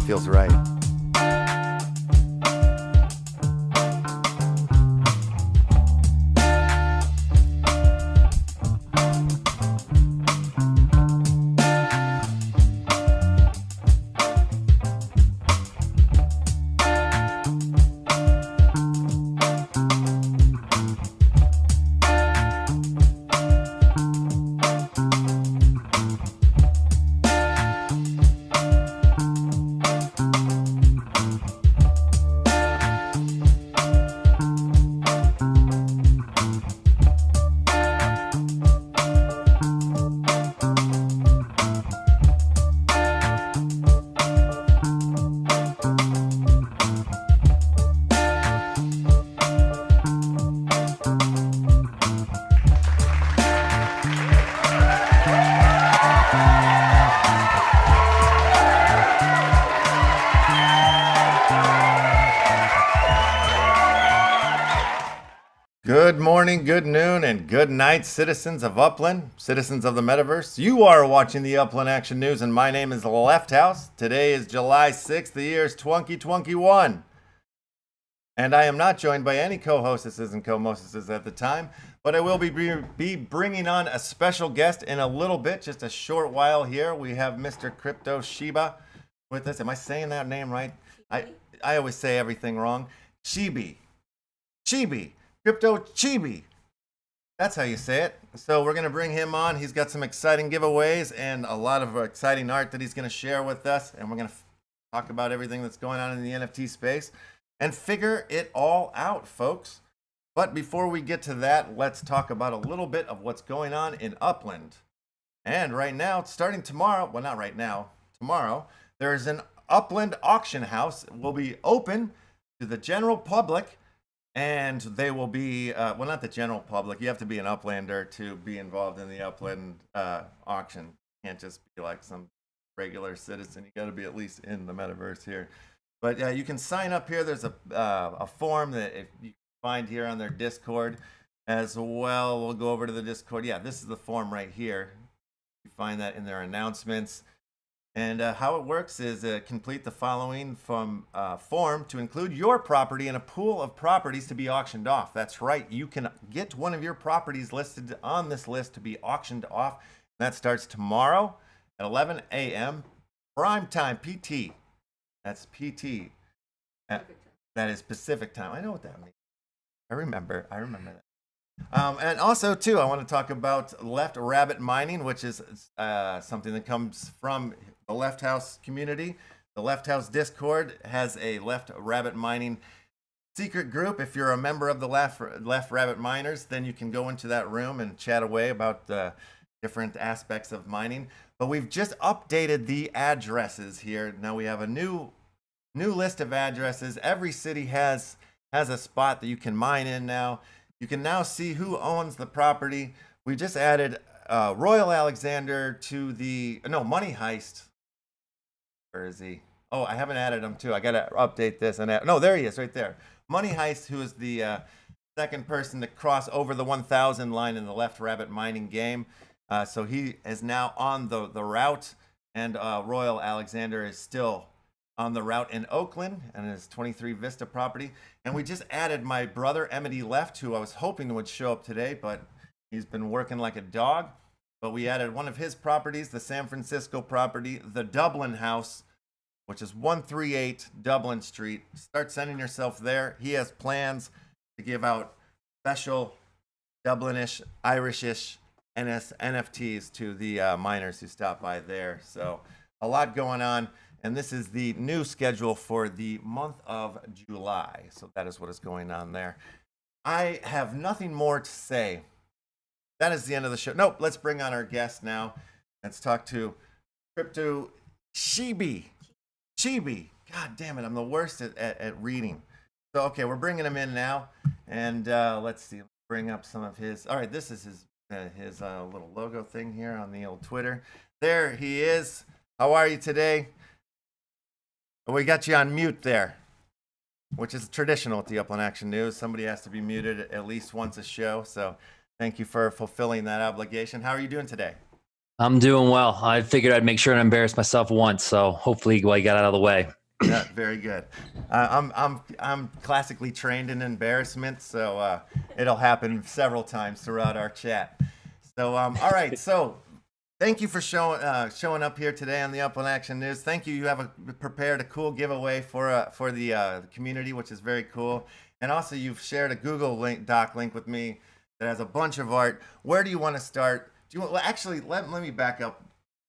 feels right. Good morning, good noon, and good night, citizens of Upland, citizens of the Metaverse. You are watching the Upland Action News, and my name is LEFTHOUSE. Today is July 6th, the year is 2021. And I am not joined by any co-hostesses and co-mostesses at the time, but I will be bringing on a special guest in a little bit, just a short while here. We have Mr. Crypto Shiba with us. Am I saying that name right? I always say everything wrong. Chibi. Crypto Chibi. That's how you say it. So we're going to bring him on. He's got some exciting giveaways and a lot of exciting art that he's going to share with us. And we're going to talk about everything that's going on in the NFT space and figure it all out, folks. But before we get to that, let's talk about a little bit of what's going on in Upland. And right now, starting tomorrow, well, not right now, tomorrow, there's an Upland auction house. It will be open to the general public. And they will be, well, not the general public. You have to be an Uplander to be involved in the Upland auction. You can't just be like some regular citizen. You got to be at least in the metaverse here. But you can sign up here. There's a form that if you find here on their Discord as well. We'll go over to the Discord. Yeah, this is the form right here. You find that in their announcements. And how it works is complete the following form to include your property in a pool of properties to be auctioned off. That's right. You can get one of your properties listed on this list to be auctioned off. That starts tomorrow at 11 a.m. prime time, PT. That's PT. That is Pacific time. I know what that means. I remember that. And also, too, I want to talk about Left Rabbit Mining, which is something that comes from the LEFTHOUSE community. The LEFTHOUSE Discord has a Left Rabbit Mining secret group. If you're a member of the Left Rabbit Miners, then you can go into that room and chat away about different aspects of mining. But we've just updated the addresses here. Now we have a new list of addresses. Every city has a spot that you can mine in now. You can now see who owns the property. We just added Royal Alexander to the Money Heist. Where is he? Oh, I haven't added him too. I gotta update this and no, there he is, right there. Money Heist, who is the second person to cross over the 1,000 line in the Left Rabbit Mining game. So he is now on the route, and Royal Alexander is still on the route in Oakland and his 23 Vista property. And we just added my brother, Emity Left, who I was hoping would show up today, but he's been working like a dog. But we added one of his properties, the San Francisco property, the Dublin house, which is 138 Dublin Street. Start sending yourself there. He has plans to give out special Dublinish, Irishish NFTs to the miners who stop by there. So a lot going on. And this is the new schedule for the month of July. So that is what is going on there. I have nothing more to say. That is the end of the show. Nope, let's bring on our guest now. Let's talk to Crypto Chibi. God damn it, I'm the worst at reading. So, okay, we're bringing him in now. And let's see, bring up some of his. All right, this is his little logo thing here on the old Twitter. There he is. How are you today? We got you on mute there, which is traditional with the Upland Action News. Somebody has to be muted at least once a show. So thank you for fulfilling that obligation. How are you doing today? I'm doing well. I figured I'd make sure and embarrass myself once. So hopefully I got out of the way. Yeah, very good. I'm classically trained in embarrassment, so it'll happen several times throughout our chat. So all right, so thank you for showing up here today on the Upland Action News. Thank you. You have prepared a cool giveaway for the community, which is very cool. And also, you've shared a Google Doc link with me that has a bunch of art. Where do you want to start? Do you want? Well, actually, let me back up.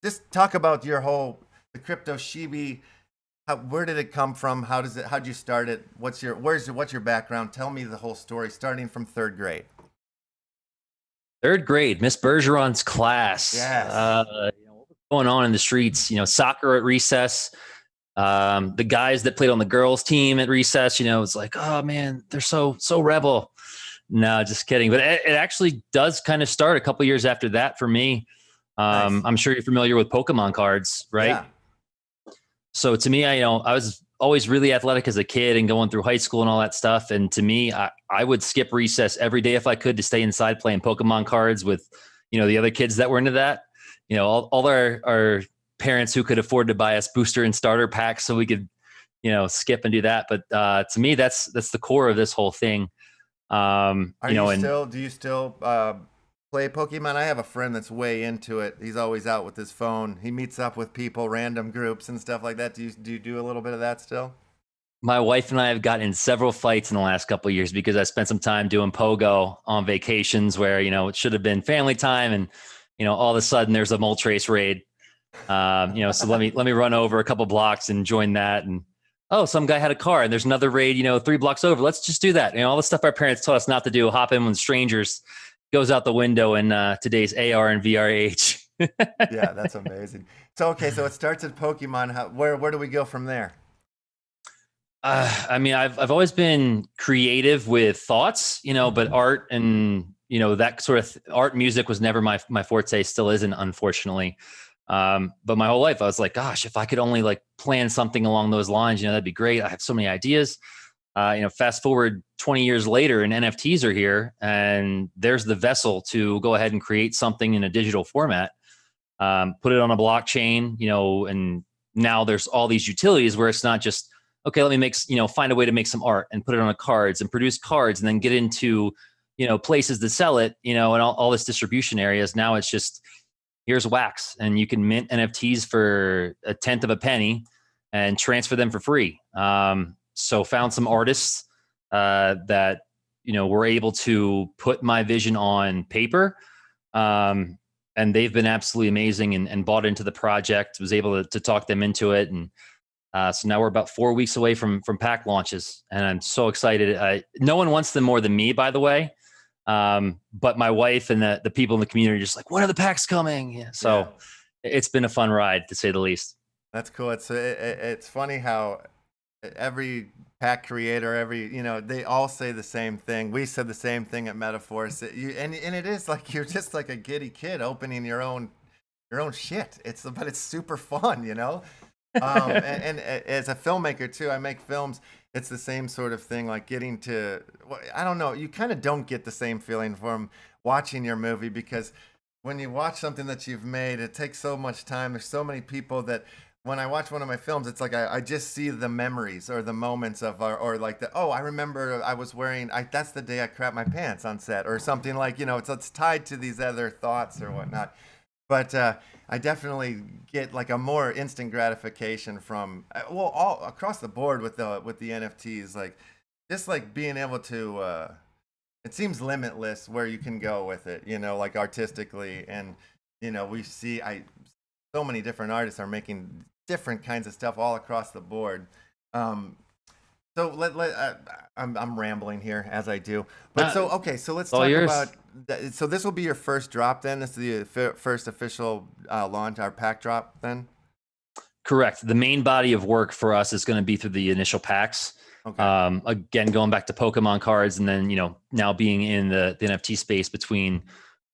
Just talk about the crypto Chibi. Where did it come from? How'd you start it? What's your background? Tell me the whole story, starting from third grade. Third grade, Miss Bergeron's class. Yes. What was going on in the streets? Soccer at recess. The guys that played on the girls' team at recess. It's like, oh man, they're so rebel. No, just kidding. But it actually does kind of start a couple years after that for me. Nice. I'm sure you're familiar with Pokemon cards, right? Yeah. So to me, I was always really athletic as a kid and going through high school and all that stuff. And to me, I would skip recess every day if I could to stay inside playing Pokemon cards with, the other kids that were into that. All our parents who could afford to buy us booster and starter packs so we could, skip and do that. But to me, that's the core of this whole thing. Do you still play Pokemon? I have a friend that's way into it. He's always out with his phone. He meets up with people, random groups and stuff like that. Do you do a little bit of that still? My wife and I have gotten in several fights in the last couple of years because I spent some time doing pogo on vacations where, it should have been family time. And, all of a sudden there's a Moltres raid. So let me run over a couple blocks and join that. And, oh, some guy had a car and there's another raid, 3 blocks over. Let's just do that. All the stuff our parents taught us not to do, hop in with strangers, goes out the window in today's AR and VR age. Yeah, that's amazing. So it starts at Pokemon. Where do we go from there? I've always been creative with thoughts, but art and that sort of art, music was never my forte. Still isn't, unfortunately. But my whole life I was like, gosh, if I could only plan something along those lines, that'd be great. I have so many ideas. Fast forward 20 years later and NFTs are here and there's the vessel to go ahead and create something in a digital format, put it on a blockchain, and now there's all these utilities where it's not just, okay, let me find a way to make some art and put it on cards and produce cards and then get into, places to sell it, and all this distribution areas. Now it's just, here's wax and you can mint NFTs for 1/10 of a penny and transfer them for free. So found some artists that, were able to put my vision on paper. And they've been absolutely amazing and bought into the project, was able to talk them into it. And so now we're about 4 weeks away from pack launches. And I'm so excited. No one wants them more than me, by the way. But my wife and the people in the community are just like, when are the packs coming? Yeah. So It's been a fun ride, to say the least. That's cool. It's funny how every pack creator, they all say the same thing. We said the same thing at METAVERSE. And it is like you're just like a giddy kid opening your own shit. But it's super fun, and as a filmmaker too, I make films. It's the same sort of thing, like getting to, I don't know, you kind of don't get the same feeling from watching your movie, because when you watch something that you've made, it takes so much time. There's so many people that when I watch one of my films, it's like I just see the memories or the moments of I remember I was wearing, that's the day I crapped my pants on set or something, it's tied to these other thoughts or whatnot. But I definitely get a more instant gratification from all across the board with the NFTs, just being able to. It seems limitless where you can go with it, artistically, and we see so many different artists are making different kinds of stuff all across the board. So I'm rambling here as I do, but so let's talk about. So this will be your first drop then. This is the first official launch, our pack drop then. Correct. The main body of work for us is going to be through the initial packs. Okay. Again, going back to Pokemon cards, and then now being in the NFT space between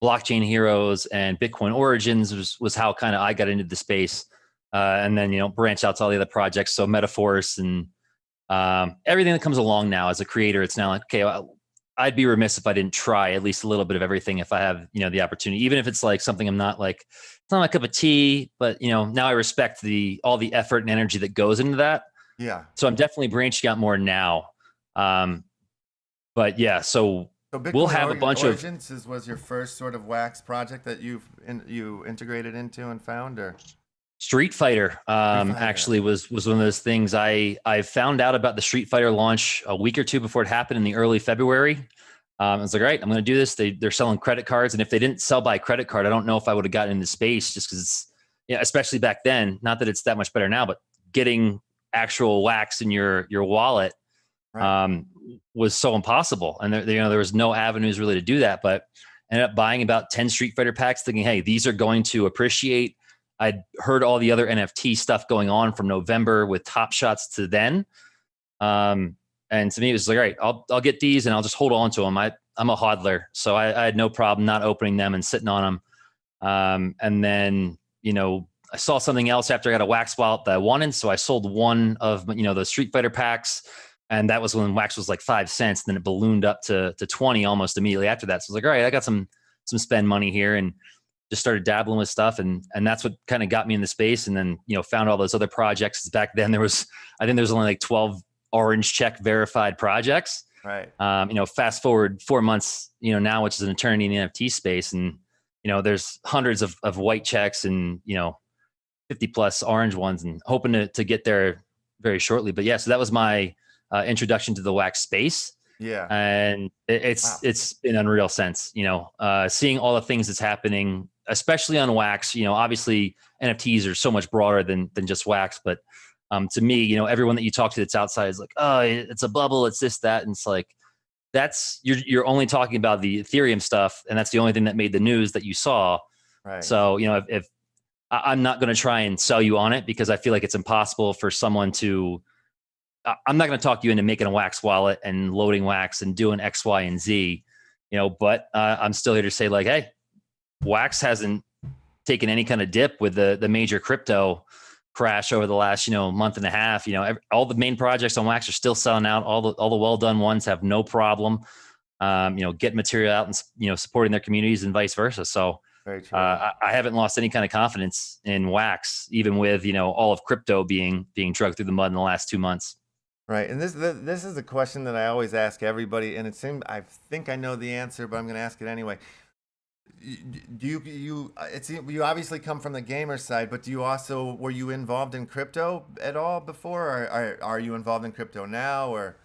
blockchain heroes and Bitcoin origins was how kind of I got into the space, and then branch out to all the other projects. So METAVERSE and everything that comes along now as a creator, it's now like, okay, I'd be remiss if I didn't try at least a little bit of everything if I have, the opportunity, even if it's something I'm not it's not my cup of tea, but now I respect all the effort and energy that goes into that. Yeah. So I'm definitely branching out more now. But yeah, so So we'll Bitcoin have a bunch of Origins was your first sort of wax project that you integrated into and found, or Street Fighter. Street Fighter? Actually was one of those things. I found out about the Street Fighter launch a week or two before it happened in the early February. I was like, all right, I'm going to do this. They're selling credit cards, and if they didn't sell by credit card, I don't know if I would have gotten into space, just because it's, yeah, especially back then. Not that it's that much better now, but getting actual wax in your wallet Right. was so impossible, and there was no avenues really to do that. But I ended up buying about 10 Street Fighter packs, thinking, hey, these are going to appreciate. I'd heard all the other NFT stuff going on from November with Top Shots to then. And to me, it was like, all right, I'll get these and I'll just hold on to them. I'm a hodler, so I had no problem not opening them and sitting on them. And then, I saw something else after I got a wax wallet that I wanted, so I sold one of the Street Fighter packs, and that was when wax was like 5 cents. Then it ballooned up to 20 almost immediately after that. So I was like, all right, I got some spend money here, and just started dabbling with stuff, and that's what kind of got me in the space. And then found all those other projects. Back then I think there was only like 12 orange check verified projects. Right. Fast forward 4 months, now, which is an eternity in the NFT space, and there's hundreds of white checks and 50 plus orange ones, and hoping to get there very shortly. But yeah, so that was my introduction to the wax space. Yeah. And it's been unreal since, seeing all the things that's happening, especially on wax. Obviously NFTs are so much broader than just wax, but to me, everyone that you talk to that's outside is like, oh, it's a bubble, it's this, that. And it's like, you're only talking about the Ethereum stuff, and that's the only thing that made the news that you saw. Right. So, if I'm not going to try and sell you on it, because I feel like it's impossible for someone to, I'm not going to talk you into making a wax wallet and loading wax and doing X, Y, and Z, but I'm still here to say, like, hey, wax hasn't taken any kind of dip with the major crypto crash over the last, month and a half. All the main projects on wax are still selling out. All the well-done ones have no problem, getting material out and, supporting their communities and vice versa. So Very true. I haven't lost any kind of confidence in wax, even with, all of crypto being dragged through the mud in the last 2 months. Right, and this is a question that I always ask everybody, and I think I know the answer, but I'm going to ask it anyway. Do you obviously come from the gamer side, but were you involved in crypto at all before, or are you involved in crypto now, or?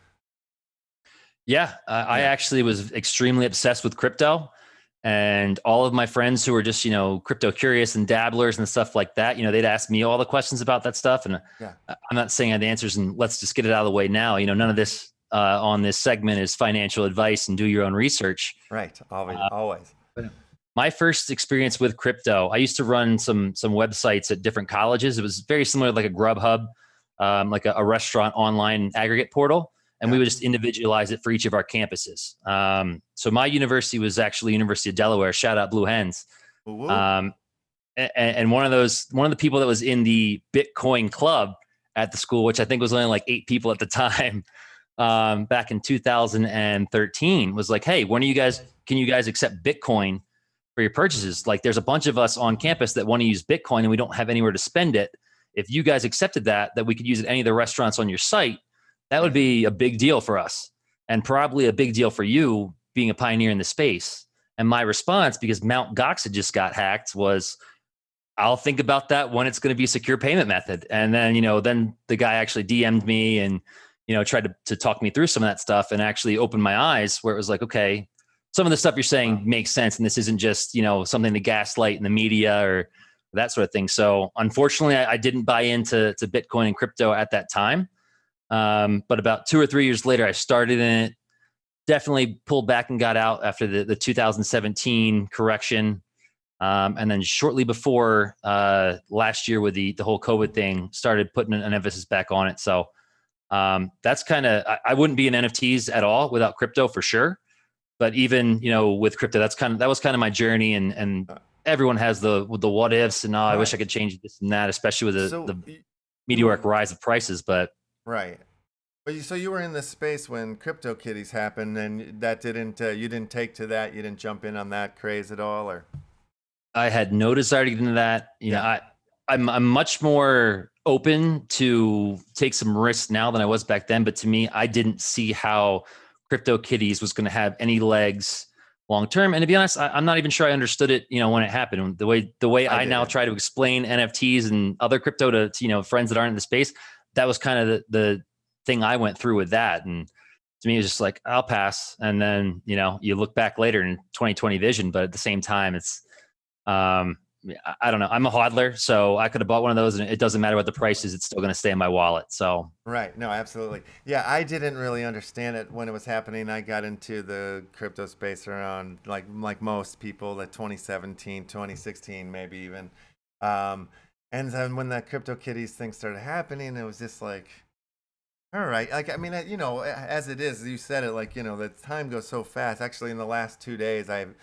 Yeah, I actually was extremely obsessed with crypto, and all of my friends who were just, crypto curious and dabblers and stuff like that, they'd ask me all the questions about that stuff. And I'm not saying I had answers, and let's just get it out of the way now. None of this on this segment is financial advice, and do your own research. Right. Always. My first experience with crypto, I used to run some websites at different colleges. It was very similar to like a Grubhub, like a restaurant online aggregate portal. And we would just individualize it for each of our campuses. So my university was actually University of Delaware. Shout out Blue Hens. And one of the people that was in the Bitcoin club at the school, which I think was only like 8 people at the time, back in 2013, was like, hey, can you guys accept Bitcoin for your purchases? Like, there's a bunch of us on campus that want to use Bitcoin and we don't have anywhere to spend it. If you guys accepted that we could use it at any of the restaurants on your site, that would be a big deal for us, and probably a big deal for you being a pioneer in the space. And my response, because Mt. Gox had just got hacked, was, I'll think about that when it's going to be a secure payment method. And then, then the guy actually DM'd me and, tried to talk me through some of that stuff, and actually opened my eyes, where it was like, okay, some of the stuff you're saying makes sense. And this isn't just, something to gaslight in the media or that sort of thing. So unfortunately, I didn't buy into Bitcoin and crypto at that time. But about 2 or 3 years later, I started in it, definitely pulled back and got out after the 2017 correction. And then shortly before last year with the whole COVID thing, started putting an emphasis back on it. So that's kind of, I wouldn't be in NFTs at all without crypto for sure. But even, with crypto, that was kind of my journey. And everyone has the what ifs and I wish I could change this and that, especially with the meteoric rise of prices. But right. But so you were in this space when CryptoKitties happened, and that you didn't take to that, you didn't jump in on that craze at all, or? I had no desire to get into that. I'm much more open to take some risks now than I was back then. But to me, I didn't see how CryptoKitties was going to have any legs long term. And to be honest, I'm not even sure I understood it, when it happened. The way I now try to explain NFTs and other crypto to friends that aren't in the space, that was kind of the thing I went through with that. And to me, it was just like, I'll pass. And then, you look back later in 2020 vision, but at the same time, it's, I don't know. I'm a hodler, so I could have bought one of those and it doesn't matter what the price is. It's still going to stay in my wallet. So. Right. No, absolutely. Yeah. I didn't really understand it when it was happening. I got into the crypto space around like most people, like 2017, 2016, maybe even. And then when that CryptoKitties thing started happening, it was just like, all right. Like, I mean, as it is, you said it, like, the time goes so fast. Actually, in the last 2 days, I've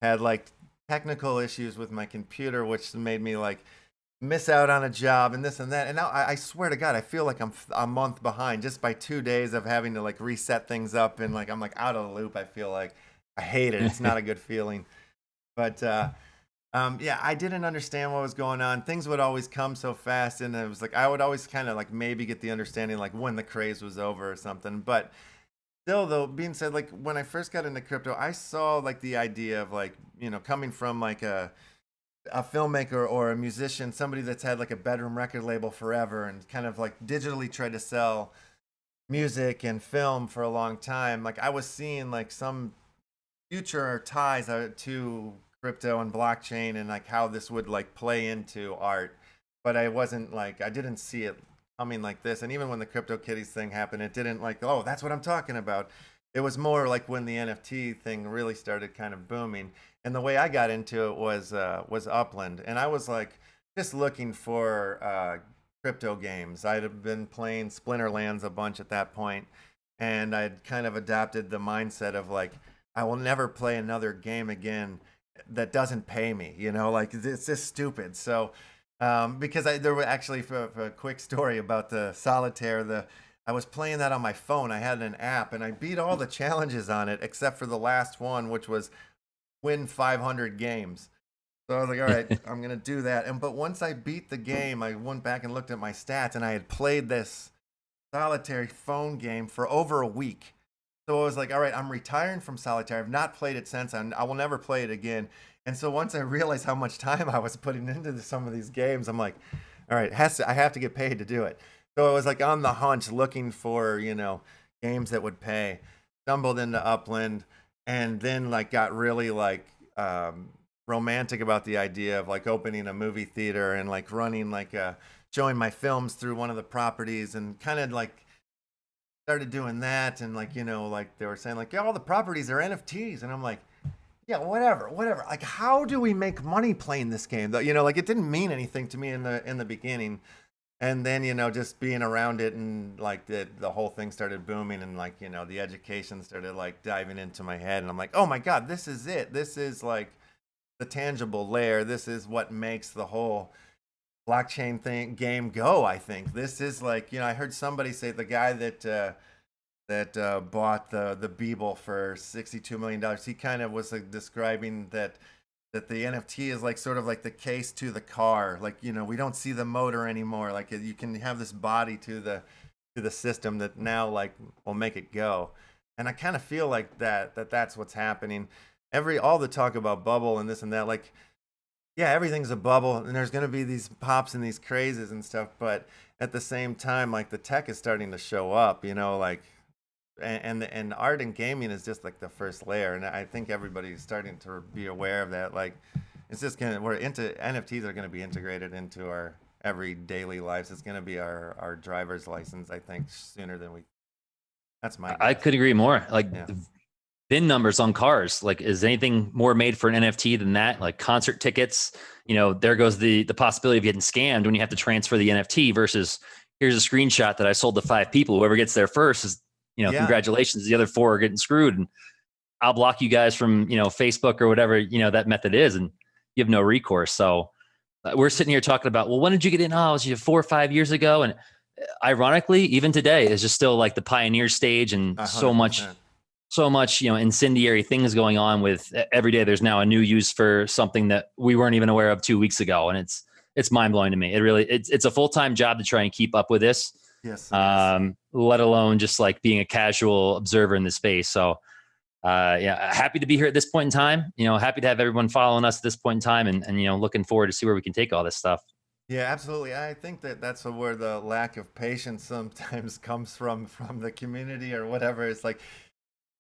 had like technical issues with my computer, which made me like miss out on a job and this and that. And now I swear to God, I feel like I'm a month behind just by 2 days of having to like reset things up. And like, I'm like out of the loop. I feel like I hate it. It's not a good feeling. But, yeah, I didn't understand what was going on. Things would always come so fast. And it was like, I would always kind of like maybe get the understanding like when the craze was over or something. But still, though, being said, like when I first got into crypto, I saw like the idea of like, coming from like a filmmaker or a musician, somebody that's had like a bedroom record label forever and kind of like digitally tried to sell music and film for a long time. Like I was seeing like some future ties to crypto and blockchain and like how this would like play into art. But I wasn't like, I didn't see it coming like this. And even when the CryptoKitties thing happened, it didn't like, oh, that's what I'm talking about. It was more like when the NFT thing really started kind of booming. And the way I got into it was Upland. And I was like just looking for crypto games. I'd have been playing Splinterlands a bunch at that point, and I'd kind of adopted the mindset of like, I will never play another game again that doesn't pay me, like it's just stupid. So because there were actually for a quick story about the solitaire, I was playing that on my phone. I had an app and I beat all the challenges on it except for the last one, which was win 500 games. So I was like, all right, I'm going to do that. But once I beat the game, I went back and looked at my stats, and I had played this solitary phone game for over a week. So I was like, all right, I'm retiring from solitaire. I've not played it since. I will never play it again. And so once I realized how much time I was putting into some of these games, I'm like, all right, I have to get paid to do it. So I was like on the hunt looking for, games that would pay. Stumbled into Upland, and then like got really like romantic about the idea of like opening a movie theater and like running like showing my films through one of the properties, and kind of like started doing that. And like, like they were saying like, yeah, all the properties are NFTs. And I'm like, yeah, whatever. Like, how do we make money playing this game? Like it didn't mean anything to me in the beginning. And then, just being around it, and like the whole thing started booming, and like, the education started like diving into my head, and I'm like, oh my God, this is it. This is like the tangible layer. This is what makes the whole blockchain game go. I think this is like, I heard somebody say the guy that bought the Beeble for $62 million. He kind of was like describing that the NFT is like sort of like the case to the car. Like, we don't see the motor anymore. Like you can have this body to the system that now like will make it go. And I kind of feel like that's what's happening. All the talk about bubble and this and that, like, yeah, everything's a bubble and there's going to be these pops and these crazes and stuff. But at the same time, like the tech is starting to show up, like, and art and gaming is just like the first layer. And I think everybody's starting to be aware of that. Like it's just NFTs are going to be integrated into our every daily lives. It's going to be our driver's license, I think, sooner than that's my guess. I could agree more. Like the VIN numbers on cars, like is anything more made for an NFT than that? Like concert tickets, there goes the possibility of getting scammed when you have to transfer the NFT versus here's a screenshot that I sold to 5 people. Whoever gets there first is, congratulations. The other 4 are getting screwed, and I'll block you guys from, Facebook or whatever, that method is, and you have no recourse. So we're sitting here talking about, well, when did you get in? Oh, it was 4 or 5 years ago. And ironically, even today is just still like the pioneer stage, and 100%. so much, incendiary things going on with every day. There's now a new use for something that we weren't even aware of 2 weeks ago. And it's it's mind blowing to me. It really, it's a full-time job to try and keep up with this. Yes. It is. Let alone just like being a casual observer in the space. So, yeah, happy to be here at this point in time. Happy to have everyone following us at this point in time, and looking forward to see where we can take all this stuff. Yeah, absolutely. I think that that's where the lack of patience sometimes comes from the community or whatever. It's like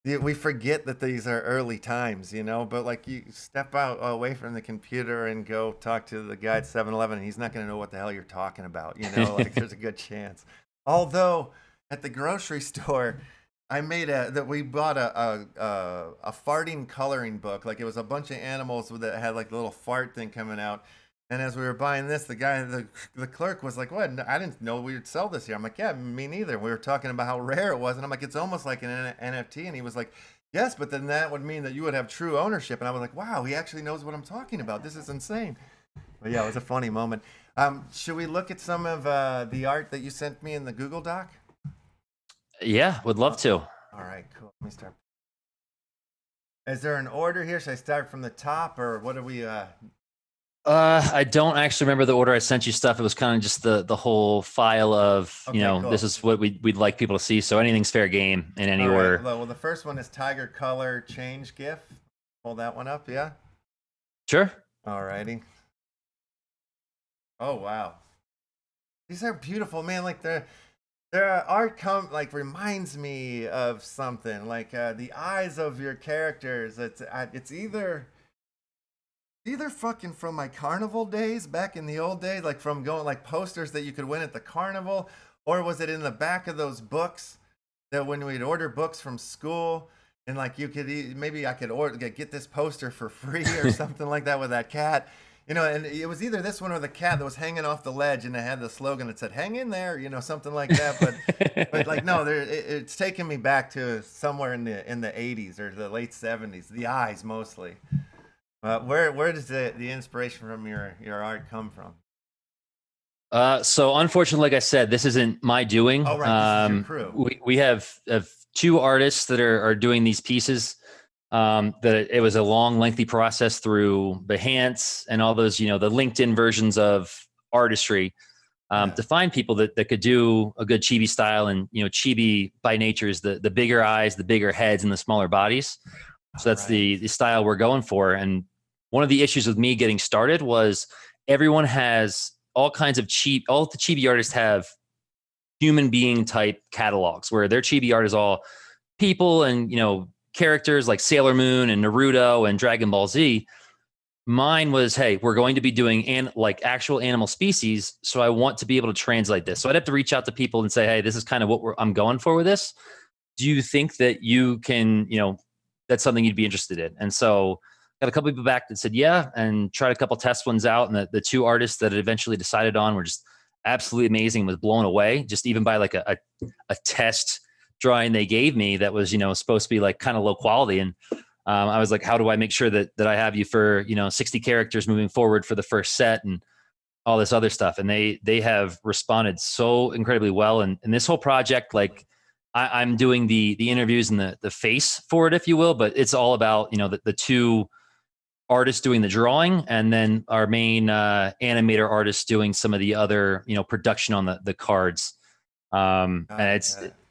we forget that these are early times, but like you step out away from the computer and go talk to the guy at 7-Eleven, and he's not going to know what the hell you're talking about, like there's a good chance. Although at the grocery store, we bought a farting coloring book. Like it was a bunch of animals that had like the little fart thing coming out. And as we were buying this, the clerk was like, "What? I didn't know we would sell this here." I'm like, "Yeah, me neither." We were talking about how rare it was, and I'm like, "It's almost like an NFT." And he was like, "Yes, but then that would mean that you would have true ownership." And I was like, "Wow, he actually knows what I'm talking about. This is insane." But yeah, it was a funny moment. Should we look at some of the art that you sent me in the Google Doc? Yeah, would love to. All right, cool. Let me start. Is there an order here? Should I start from the top, or what are we? I don't actually remember the order I sent you stuff. It was kind of just the whole file of, Cool. This is what we'd like people to see. So anything's fair game in any order. Right. Well, the first one is Tiger Color Change GIF. Pull that one up, yeah? Sure. All righty. Oh, wow. These are beautiful, man. Like their art reminds me of something. Like the eyes of your characters. It's either fucking from my carnival days back in the old days, like from going like posters that you could win at the carnival, or was it in the back of those books that when we'd order books from school and like you could maybe I could get this poster for free or something like that with that cat, and it was either this one or the cat that was hanging off the ledge and it had the slogan that said "Hang in there," something like that. But like no, it's taking me back to somewhere in the 80s or the late 70s. The eyes mostly. Where does the inspiration from your art come from? So unfortunately, like I said, this isn't my doing. Oh, right. This is your crew. We have two artists that are doing these pieces. That it was a long, lengthy process through Behance and all those, the LinkedIn versions of artistry to find people that could do a good Chibi style. And, Chibi by nature is the bigger eyes, the bigger heads, and the smaller bodies. So that's the style we're going for. And one of the issues with me getting started was everyone has all kinds of all the Chibi artists have human being type catalogs where their Chibi art is all people and, characters like Sailor Moon and Naruto and Dragon Ball Z. Mine was, hey, we're going to be doing like actual animal species. So I want to be able to translate this. So I'd have to reach out to people and say, hey, this is kind of what I'm going for with this. Do you think that you can, that's something you'd be interested in? And so got a couple people back that said, yeah, and tried a couple test ones out. And the two artists that it eventually decided on were just absolutely amazing, was blown away just even by like a test drawing they gave me that was, supposed to be like kind of low quality. And I was like, how do I make sure that I have you for, 60 characters moving forward for the first set and all this other stuff. And they have responded so incredibly well. And this whole project, like I'm doing the interviews and the face for it, if you will, but it's all about, the two artists doing the drawing and then our main animator artist doing some of the other, production on the cards. And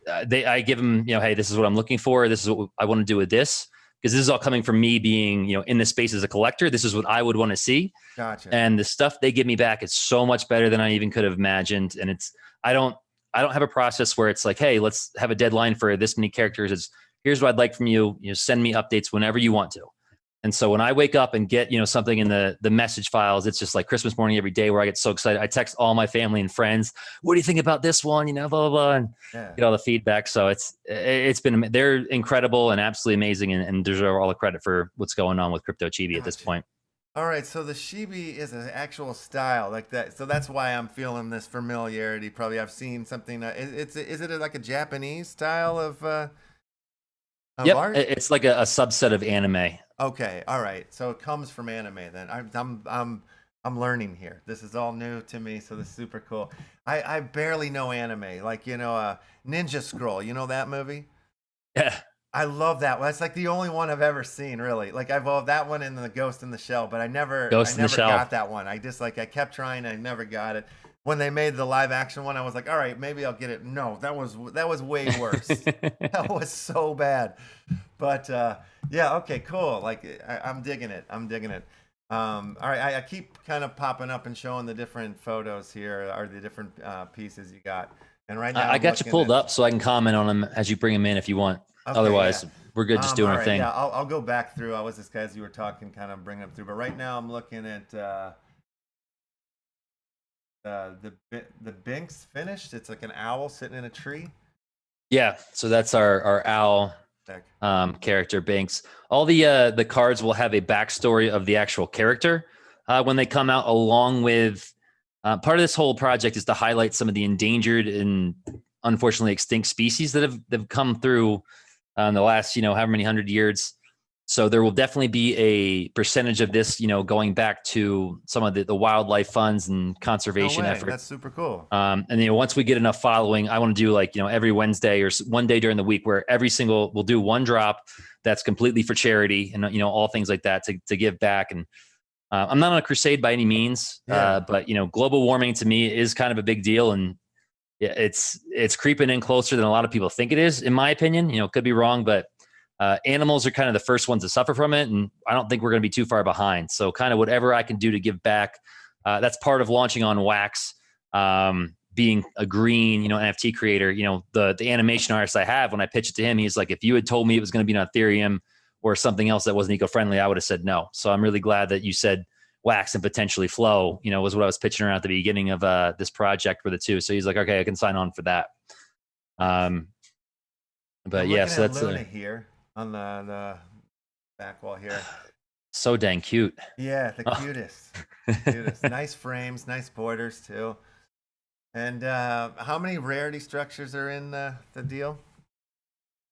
I give them, hey, this is what I'm looking for. This is what I want to do with this. Because this is all coming from me being, in the space as a collector. This is what I would want to see. Gotcha. And the stuff they give me back is so much better than I even could have imagined. And I don't have a process where it's like, hey, let's have a deadline for this many characters. It's here's what I'd like from you. Send me updates whenever you want to. And so when I wake up and get, something in the message files, it's just like Christmas morning every day where I get so excited. I text all my family and friends, what do you think about this one? Blah, blah, blah, and get all the feedback. So they're incredible and absolutely amazing and deserve all the credit for what's going on with Crypto Chibi at this point. All right. So the Chibi is an actual style like that. So that's why I'm feeling this familiarity. Probably I've seen something. Is it like a Japanese style of art? It's like a subset of anime. Okay, all right. So it comes from anime then. I'm learning here. This is all new to me, so this is super cool. I barely know anime. Like Ninja Scroll. You know that movie? Yeah. I love that one. That's like the only one I've ever seen, really. Like I've that one and the Ghost in the Shell, but I Ghost in the never Shell. got that one. I just like I kept trying, I never got it. When they made the live action one, I was like, all right, maybe I'll get it. No, that was way worse. That was so bad. But yeah, okay, cool. Like I'm digging it. I'm digging it. All right, I keep kind of popping up and showing the different photos here, or the different pieces you got. And right now I I'm got you looking pulled at. up so I can comment on them as you bring them in if you want. Okay, yeah. Otherwise, we're good just doing All our right, thing. yeah. I'll go back through. I was this guy as you were talking, kind of bringing them through. But right now I'm looking at the Binks finished. It's like an owl sitting in a tree. Yeah, so that's our owl Heck. character Binks. All the cards will have a backstory of the actual character when they come out, along with part of this whole project is to highlight some of the endangered and unfortunately extinct species that have come through in the last however many 100 years. So there will definitely be a percentage of this going back to some of the wildlife funds and No conservation way. efforts. That's super cool. And once we get enough following, I want to do like every Wednesday or one day during the week where we'll do one drop that's completely for charity and all things like that to give back. And I'm not on a crusade by any means, Yeah. but global warming to me is kind of a big deal, and yeah, it's creeping in closer than a lot of people think it is, in my opinion. Could be wrong, but animals are kind of the first ones to suffer from it, and I don't think we're going to be too far behind. So kind of whatever I can do to give back, that's part of launching on Wax. Being a green, NFT creator, the animation artist I have, when I pitched it to him, he's like, if you had told me it was going to be on Ethereum or something else that wasn't eco-friendly, I would have said no. So I'm really glad that you said Wax and potentially Flow, was what I was pitching around at the beginning of this project for the two. So he's like, okay, I can sign on for that. But I'm yeah, looking so at that's Luna here on the back wall here. so dang cute. Yeah, the cutest. Cutest. Nice frames, nice borders too. And how many rarity structures are in the deal?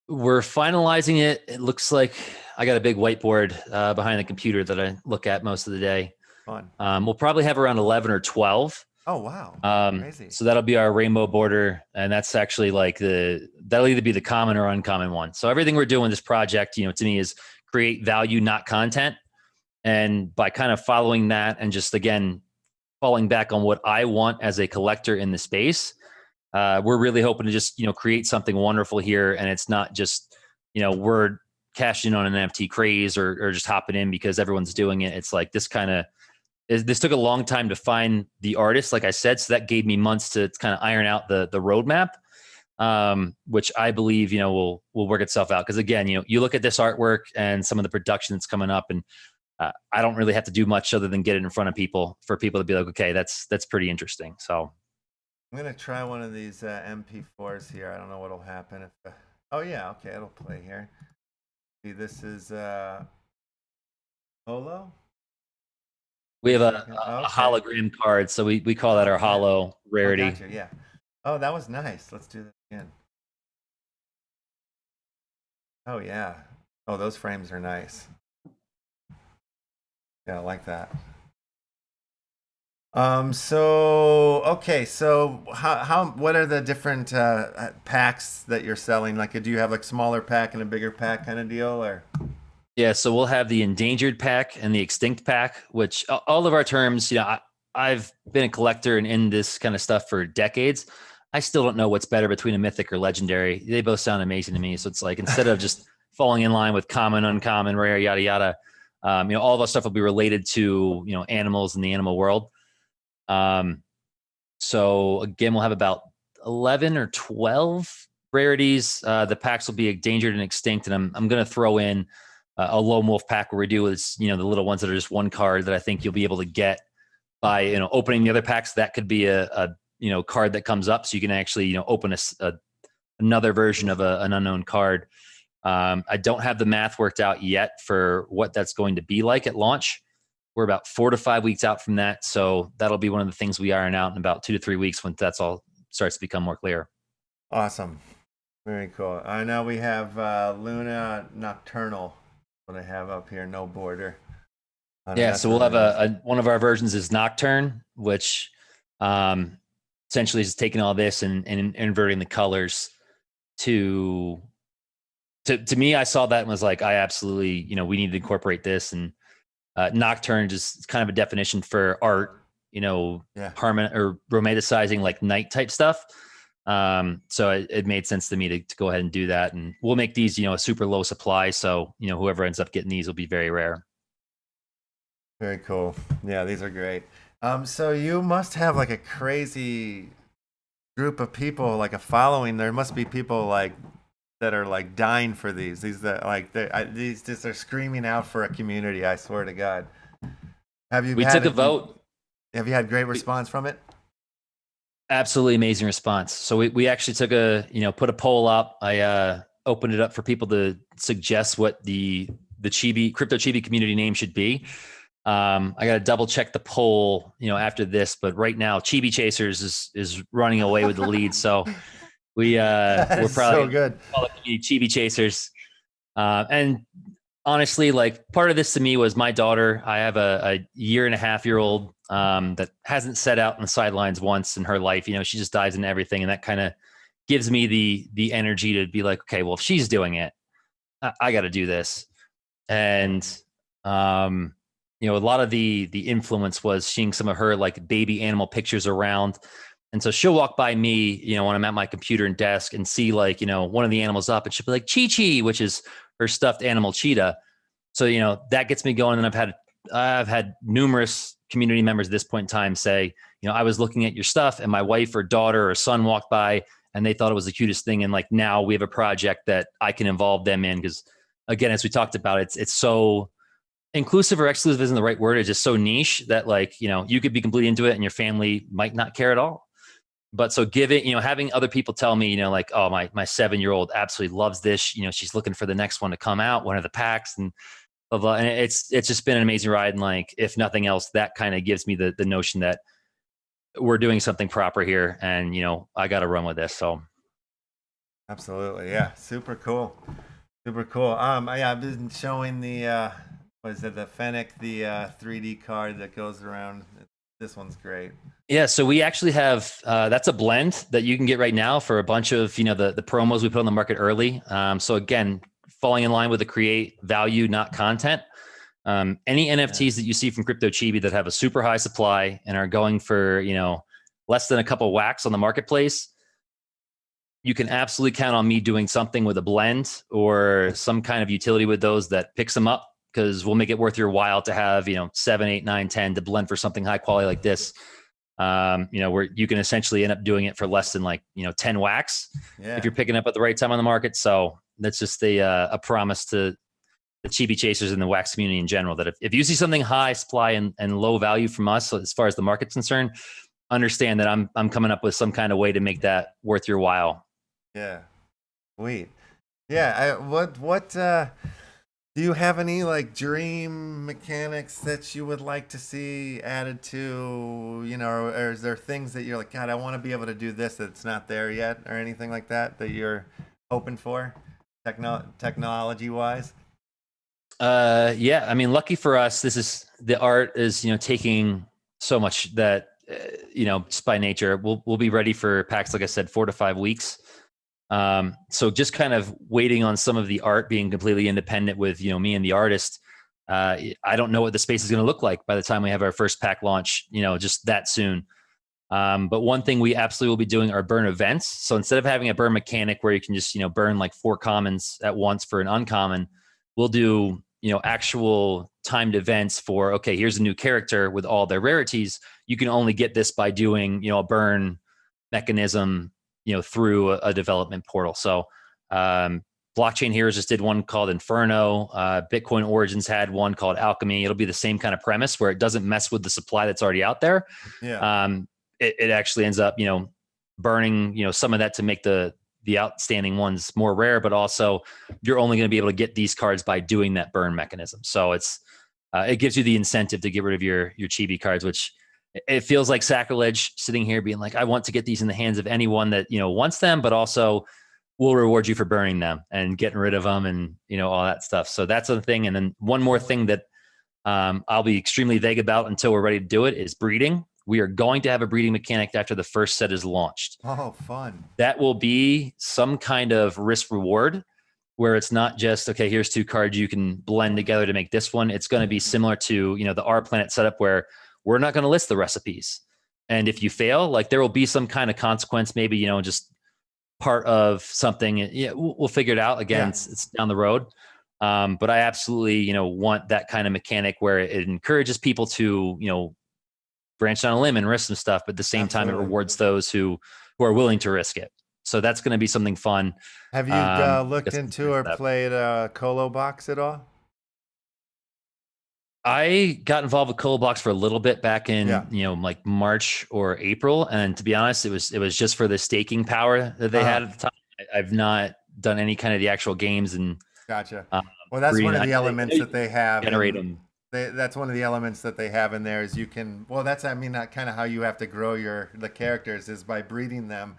We're finalizing it. It looks like I got a big whiteboard behind the computer that I look at most of the day. Fun. We'll probably have around 11 or 12. Oh, wow. Crazy. So that'll be our rainbow border. And that's actually like that'll either be the common or uncommon one. So everything we're doing this project, to me is create value, not content. And by kind of following that and just, again, falling back on what I want as a collector in the space, we're really hoping to just, create something wonderful here. And it's not just, we're cashing in on an NFT craze or just hopping in because everyone's doing it. It's like this took a long time to find the artist, like I said. So that gave me months to kind of iron out the roadmap, which I believe, will work itself out. Cause again, you look at this artwork and some of the production that's coming up, and I don't really have to do much other than get it in front of people for people to be like, okay, that's pretty interesting. So I'm going to try one of these MP4s here. I don't know what'll happen if, oh yeah. Okay. It'll play here. See, this is Holo. we have a Okay. hologram card. So we call that our holo rarity. Oh, gotcha, yeah. Oh, that was nice. Let's do that again. Oh yeah. Oh, those frames are nice. Yeah, I like that. So okay, so what are the different packs that you're selling? Like, do you have like smaller pack and a bigger pack kind of deal, or? Yeah, so we'll have the endangered pack and the extinct pack, which all of our terms, I've been a collector and in this kind of stuff for decades. I still don't know what's better between a mythic or legendary. They both sound amazing to me. So it's like, instead of just falling in line with common, uncommon, rare, yada, yada, all of our stuff will be related to, animals in the animal world. So again, we'll have about 11 or 12 rarities. The packs will be endangered and extinct. And I'm going to throw in a lone wolf pack where we do is, the little ones that are just one card that I think you'll be able to get by, opening the other packs. That could be a card that comes up. So you can actually, open another version of an unknown card. I don't have the math worked out yet for what that's going to be like at launch. We're about 4 to 5 weeks out from that. So that'll be one of the things we iron out in about 2 to 3 weeks when that's all starts to become more clear. Awesome. Very cool. I know we have Luna Nocturnal. What I have up here, no border. Yeah, so we'll have one of our versions is Nocturne, which essentially is taking all this and inverting the colors to to me, I saw that and was like, I absolutely, we need to incorporate this. And nocturne is kind of a definition for art, Yeah. harmon or romanticizing like night type stuff. So it made sense to me to go ahead and do that. And we'll make these, a super low supply. So, whoever ends up getting these will be very rare. Very cool. Yeah, these are great. So you must have like a crazy group of people, like a following. There must be people like that are like dying for these. These that like these just are screaming out for a community. I swear to God. We took a vote. Have you had great response from it? Absolutely amazing response. So we actually took put a poll up. I opened it up for people to suggest what the crypto Chibi community name should be. I got to double check the poll, after this, but right now Chibi Chasers is running away with the lead. So we're probably so good. Chibi Chasers. And honestly, like part of this to me was my daughter. I have a 1.5-year-old that hasn't set out on the sidelines once in her life. She just dives into everything, and that kind of gives me the energy to be like, okay, well, if she's doing it, I got to do this. And a lot of the influence was seeing some of her like baby animal pictures around. And so she'll walk by me, when I'm at my computer and desk and see like, one of the animals up, and she'll be like, Chi-Chi, which is her stuffed animal cheetah. So, that gets me going. And I've had numerous community members at this point in time say, I was looking at your stuff and my wife or daughter or son walked by and they thought it was the cutest thing. And like, now we have a project that I can involve them in. Cause again, as we talked about, it's so inclusive or exclusive isn't the right word. It's just so niche that like, you could be completely into it and your family might not care at all. But so having other people tell me, like, oh, my 7-year-old absolutely loves this. She's looking for the next one to come out, one of the packs, and blah, blah. And it's just been an amazing ride. And like, if nothing else, that kind of gives me the notion that we're doing something proper here, and I got to run with this. So, absolutely, yeah, super cool, super cool. Yeah, I've been showing the the Fennec, the 3D card that goes around. This one's great. Yeah, so we actually have that's a blend that you can get right now for a bunch of the promos we put on the market early. So again, falling in line with the create value, not content. Any NFTs that you see from Crypto Chibi that have a super high supply and are going for less than a couple whacks on the marketplace, you can absolutely count on me doing something with a blend or some kind of utility with those that picks them up, because we'll make it worth your while to have 7, 8, 9, 10 to blend for something high quality like this. Where you can essentially end up doing it for less than 10 whacks if you're picking up at the right time on the market. So that's just a promise to the Chibi Chasers and the wax community in general, that if you see something high supply and low value from us, as far as the market's concerned, understand that I'm coming up with some kind of way to make that worth your while. Yeah. Sweet. Yeah. What do you have any like dream mechanics that you would like to see added to, or is there things that you're like, God, I want to be able to do this that's not there yet, or anything like that you're hoping for technology wise? Yeah. I mean, lucky for us, the art is, taking so much that, just by nature, we'll be ready for packs, like I said, 4 to 5 weeks. So just kind of waiting on some of the art being completely independent with, me and the artist. I don't know what the space is going to look like by the time we have our first pack launch, just that soon. But one thing we absolutely will be doing are burn events. So instead of having a burn mechanic where you can just, burn like 4 commons at once for an uncommon, we'll do, actual timed events for, okay, here's a new character with all their rarities. You can only get this by doing, a burn mechanism, through a development portal. So Blockchain Heroes just did one called Inferno. Bitcoin Origins had one called Alchemy. It'll be the same kind of premise where it doesn't mess with the supply that's already out there. Yeah. It actually ends up, burning, some of that to make the outstanding ones more rare, but also you're only going to be able to get these cards by doing that burn mechanism. So it gives you the incentive to get rid of your Chibi cards, which it feels like sacrilege sitting here being like, I want to get these in the hands of anyone that, wants them, but also will reward you for burning them and getting rid of them and, all that stuff. So that's the thing. And then one more thing that I'll be extremely vague about until we're ready to do it is breeding. We are going to have a breeding mechanic after the first set is launched. Oh, fun. That will be some kind of risk reward where it's not just, okay, here's 2 cards you can blend together to make this one. It's going to be similar to, the Our Planet setup where we're not going to list the recipes. And if you fail, like there will be some kind of consequence, maybe, just part of something. Yeah, we'll figure it out. Again, it's down the road. But I absolutely, want that kind of mechanic where it encourages people to, branch down a limb and risk some stuff, but at the same time, it rewards those who are willing to risk it. So that's going to be something fun. Have you looked into or played Colo Box at all? I got involved with Colo Box for a little bit back in, like March or April. And to be honest, it was just for the staking power that they had at the time. I've not done any kind of the actual games and gotcha. Well, that's one of the elements that they have. Generate them. That's one of the elements that they have in there is you can, well, that's, not kind of how you have to grow the characters is by breeding them.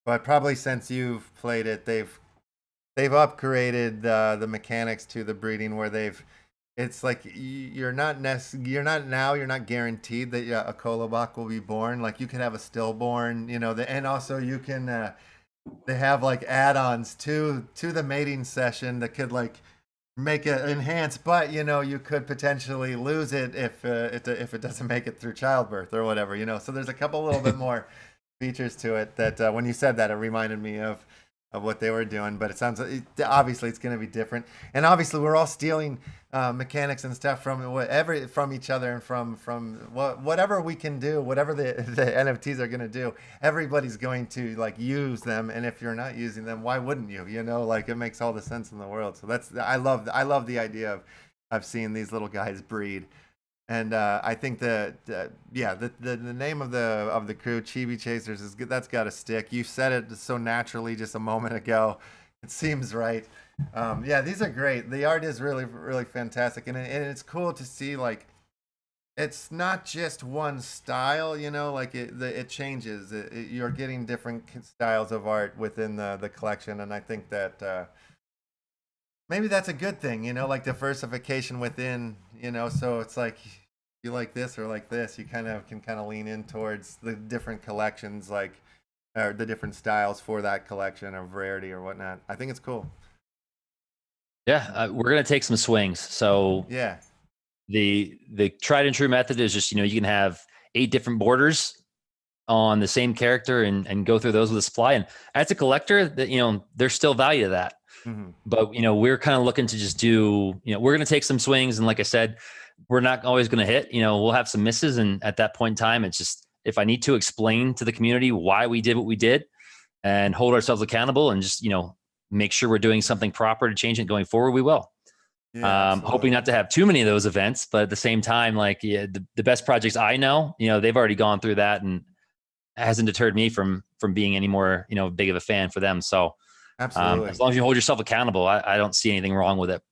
But probably since you've played it, they've upgraded the mechanics to the breeding where it's like you're not guaranteed that a Kolobok will be born. Like you can have a stillborn, and also you can they have like add-ons to the mating session that could like make it enhance, but you could potentially lose it if it doesn't make it through childbirth or whatever. So there's a couple little bit more features to it that when you said that, it reminded me of what they were doing. But it sounds like obviously it's going to be different, and obviously we're all stealing mechanics and stuff from each other and from whatever we can do, whatever the NFTs are going to do. Everybody's going to like use them, and if you're not using them, why wouldn't you? Like it makes all the sense in the world. So I love the idea of seeing these little guys breed. And I think the name of the crew, Chibi Chasers, that's got to stick. You said it so naturally just a moment ago. It seems right. These are great. The art is really, really fantastic, and it's cool to see like it's not just one style. Like it changes. You're getting different styles of art within the collection, and I think that maybe that's a good thing. Like diversification within. So it's like you like this or like this, you can lean in towards the different collections, like or the different styles for that collection of rarity or whatnot. I think it's cool. Yeah, we're gonna take some swings. So yeah, the tried and true method is just you can have 8 different borders on the same character and go through those with a supply. And as a collector, that there's still value to that. Mm-hmm. But we're kind of looking to just do we're gonna take some swings, and like I said, we're not always going to hit, we'll have some misses. And at that point in time, it's just, if I need to explain to the community why we did what we did and hold ourselves accountable and just, make sure we're doing something proper to change it going forward, we will. Yeah, hoping not to have too many of those events, but at the same time, like the best projects I know, they've already gone through that, and it hasn't deterred me from being any more, big of a fan for them. So absolutely, as long as you hold yourself accountable, I don't see anything wrong with it.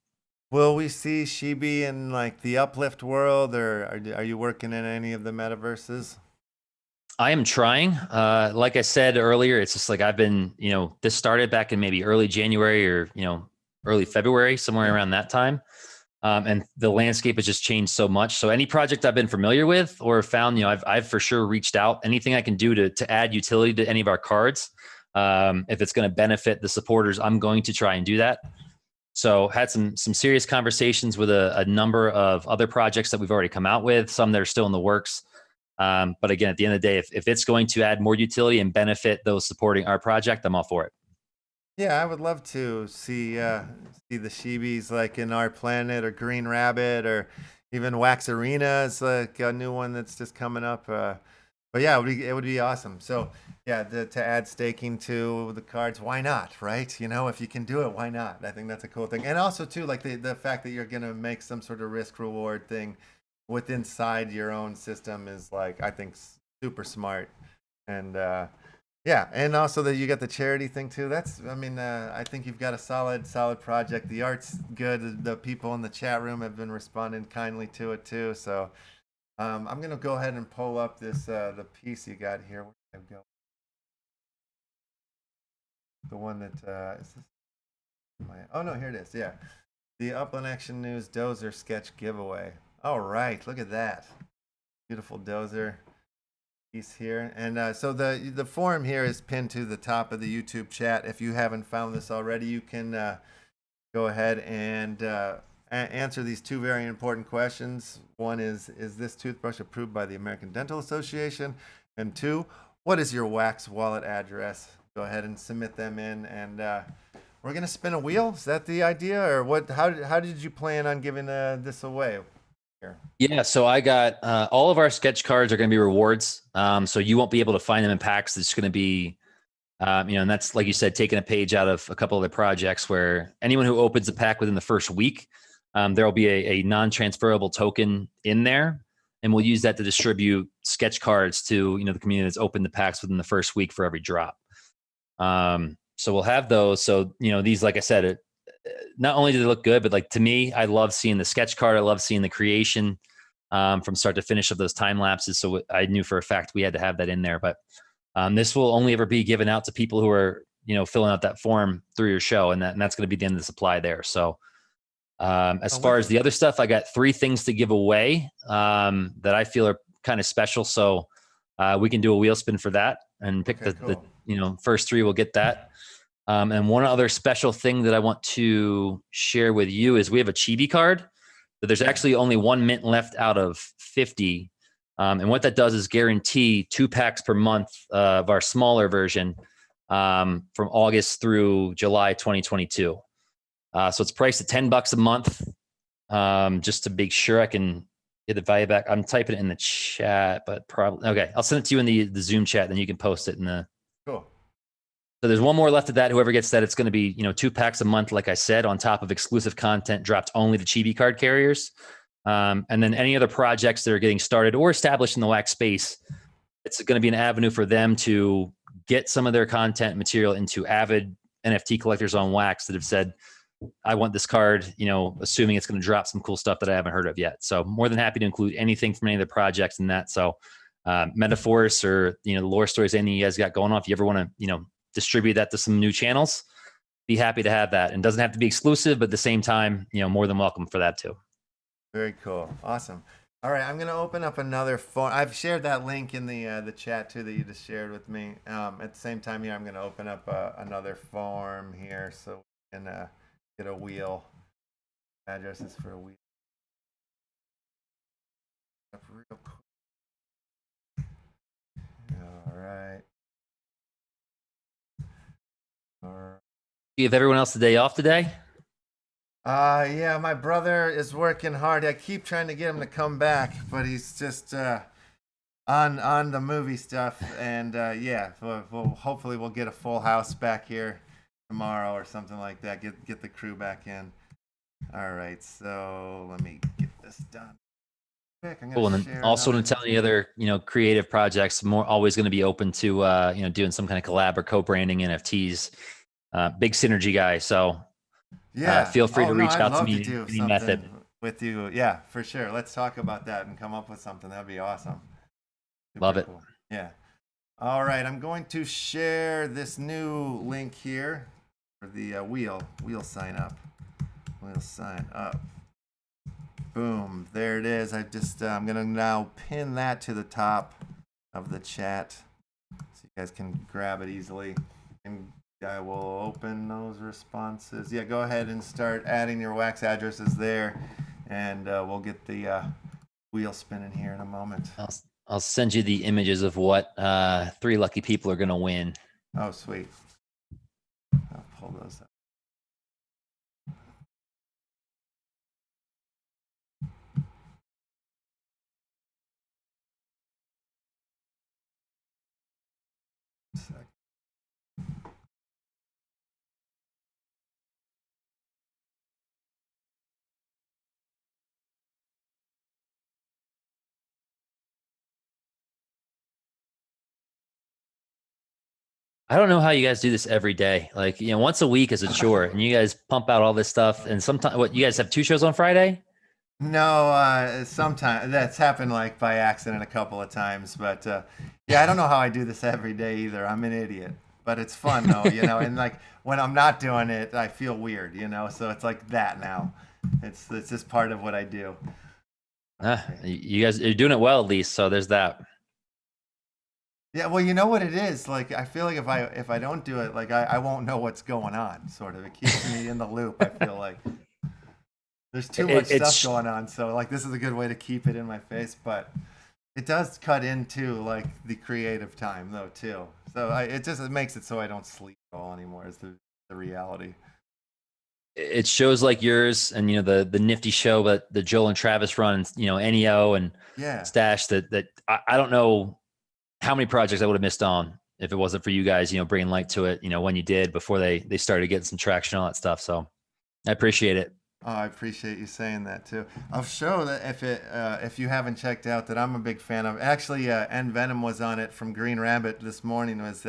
Will we see Chibi in like the Uplift world, or are you working in any of the metaverses? I am trying. Like I said earlier, it's just like I've been, this started back in maybe early January or, early February, somewhere around that time. And the landscape has just changed so much. So any project I've been familiar with or found, I've for sure reached out. Anything I can do to add utility to any of our cards, if it's going to benefit the supporters, I'm going to try and do that. So had some serious conversations with a number of other projects that we've already come out with, some that are still in the works. But again, at the end of the day, if it's going to add more utility and benefit those supporting our project, I'm all for it. Yeah, I would love to see the Chibis like in Our Planet or Green Rabbit or even Wax Arena is like a new one that's just coming up. But yeah, it would be awesome. So yeah, to add staking to the cards, why not, right? If you can do it, why not? I think that's a cool thing. And also too, like the fact that you're gonna make some sort of risk reward thing inside your own system is like, I think super smart. And yeah, and also that you got the charity thing too. I think you've got a solid project. The art's good. The people in the chat room have been responding kindly to it too. So I'm gonna go ahead and pull up this the piece you got here. Where did I go? The one that is this oh no, here it is. Yeah, the Upland Action News Dozer sketch giveaway. All right, look at that beautiful Dozer piece here. And so the forum here is pinned to the top of the YouTube chat. If you haven't found this already, you can go ahead and answer these two very important questions. One is this toothbrush approved by the American Dental Association? And two, what is your wax wallet address? Go ahead and submit them in, and we're gonna spin a wheel. Is that the idea, or what? How did you plan on giving this away? Here. Yeah, so I got all of our sketch cards are going to be rewards. So you won't be able to find them in packs. It's going to be, and that's like you said, taking a page out of a couple of the projects where anyone who opens a pack within the first week, there will be a non-transferable token in there, and we'll use that to distribute sketch cards to the community that's opened the packs within the first week for every drop. So we'll have those. So these, like I said, not only do they look good, but like to me, I love seeing the sketch card. I love seeing the creation from start to finish of those time lapses. So I knew for a fact we had to have that in there. But this will only ever be given out to people who are filling out that form through your show, and that's going to be the end of the supply there. So as far as the other stuff, I got 3 things to give away that I feel are kind of special. So we can do a wheel spin for that and pick the first 3 will get that. And one other special thing that I want to share with you is we have a Chibi card, but there's actually only 1 mint left out of 50. And what that does is guarantee 2 packs per month of our smaller version from August through July 2022. So it's priced at $10 a month, just to make sure I can get the value back. I'm typing it in the chat, but probably, okay, I'll send it to you in the Zoom chat, then you can post it in the. Cool. So there's 1 more left of that. Whoever gets that, it's going to be 2 packs a month, like I said, on top of exclusive content dropped only to Chibi card carriers. And then any other projects that are getting started or established in the wax space, it's going to be an avenue for them to get some of their content material into avid NFT collectors on wax that have said, I want this card, assuming it's going to drop some cool stuff that I haven't heard of yet. So more than happy to include anything from any of the projects in that. So METAVERSE or, the lore stories, anything you guys got going on, if you ever want to, distribute that to some new channels, be happy to have that. And doesn't have to be exclusive, but at the same time, more than welcome for that too. Very cool. Awesome. All right, I'm going to open up another form. I've shared that link in the chat too that you just shared with me. At the same time here, I'm going to open up another form here so we can get a wheel. Addresses for a wheel. Up real quick. All right. You have everyone else the day off today? Yeah, my brother is working hard. I keep trying to get him to come back, but he's just on the movie stuff. And yeah, hopefully we'll get a full house back here tomorrow or something like that. Get the crew back in. All right, so let me get this done. Cool. And then also to tell any other creative projects, always going to be open to doing some kind of collab or co-branding NFTs. Big synergy guy, so yeah, feel free to reach out to me in any method with you. Yeah, for sure. Let's talk about that and come up with something. That'd be awesome. Love it. Cool. Yeah. All right, I'm going to share this new link here for the wheel sign up. Wheel sign up. Boom, there it is. I'm gonna now pin that to the top of the chat so you guys can grab it easily. And I will open those responses. Yeah, go ahead and start adding your wax addresses there, and we'll get the wheel spinning here in a moment. I'll send you the images of what 3 lucky people are gonna win. Oh, sweet. I'll pull those up. I don't know how you guys do this every day. Like, once a week is a chore, and you guys pump out all this stuff. And sometimes, you guys have 2 shows on Friday? No, sometimes that's happened like by accident a couple of times, but yeah, I don't know how I do this every day either. I'm an idiot, but it's fun though, and like when I'm not doing it, I feel weird, so it's like that now. It's just part of what I do. You guys are doing it well, at least. So there's that. Yeah, well, you know what it is. Like, I feel like if I don't do it, like I won't know what's going on. Sort of, it keeps me in the loop. I feel like there's too much stuff It's going on, so like this is a good way to keep it in my face. But it does cut into like the creative time though too. So it makes it so I don't sleep at all anymore. Is the reality. it shows like yours and the nifty show that the Joel and Travis run, NEO and Yeah. Stash that I don't know how many projects I would have missed on if it wasn't for you guys, bringing light to it, when you did before they started getting some traction and all that stuff. So I appreciate it. Oh, I appreciate you saying that too. I'll show that if you haven't checked out that I'm a big fan of. Actually, N Venom was on it from Green Rabbit this morning. It was